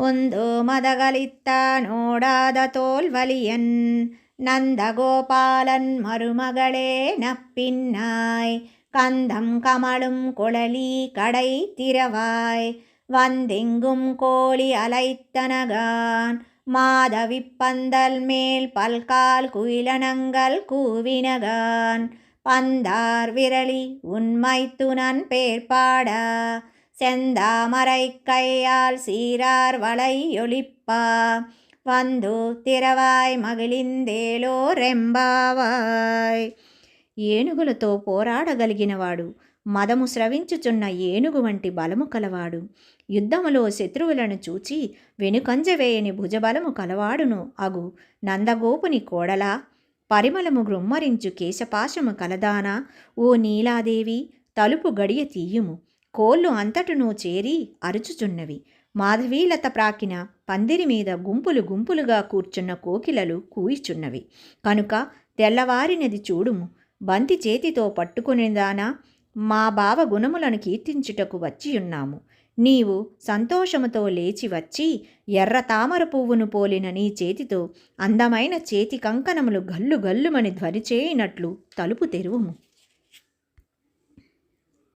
ಒಂದು ಮದಗಳಿತ್ತ தோல்வலியன் நந்தகோபாலன் மருமகளே நப்பின்னாய் கந்தம் கமழும் குழலி கடை திறவாய் வந்தெங்கும் கோழி அலைத்தனகான் மாதவிப்பந்தல் மேல் பல்கால் குயிலனங்கள் கூவினகான் பந்தார் விரலி உன்மைத்துனன் பேர்பாடா செந்தாமரை கையால் சீரார் வளையொலிப்பா వందు తిరవాయ్ మగిలిందేలో రెంబావాయ్. ఏనుగులతో పోరాడగలిగినవాడు, మదము స్రవించుచున్న ఏనుగు వంటి బలము కలవాడు, యుద్ధములో శత్రువులను చూచి వెనుకంజవేయని భుజబలము కలవాడును అగు నందగోపుని కోడలా, పరిమళము గ్రుమ్మరించు కేశపాశము కలదానా, ఓ నీలాదేవి తలుపు గడియ తీయుము. కోళ్ళు అంతటును చేరి అరుచుచున్నవి. మాధవీలత ప్రాకిన పందిరి మీద గుంపులు గుంపులుగా కూర్చున్న కోకిలలు కూయిచున్నవి. కనుక తెల్లవారినది చూడుము. బంతి చేతితో పట్టుకునేదానా, మా బావ గుణములను కీర్తించుటకు వచ్చియున్నాము. నీవు సంతోషముతో లేచి వచ్చి ఎర్ర తామర పువ్వును పోలిన నీ చేతితో అందమైన చేతి కంకణములు గల్లు గల్లుమని ధ్వని చేయనట్లు తలుపు తెరువుము.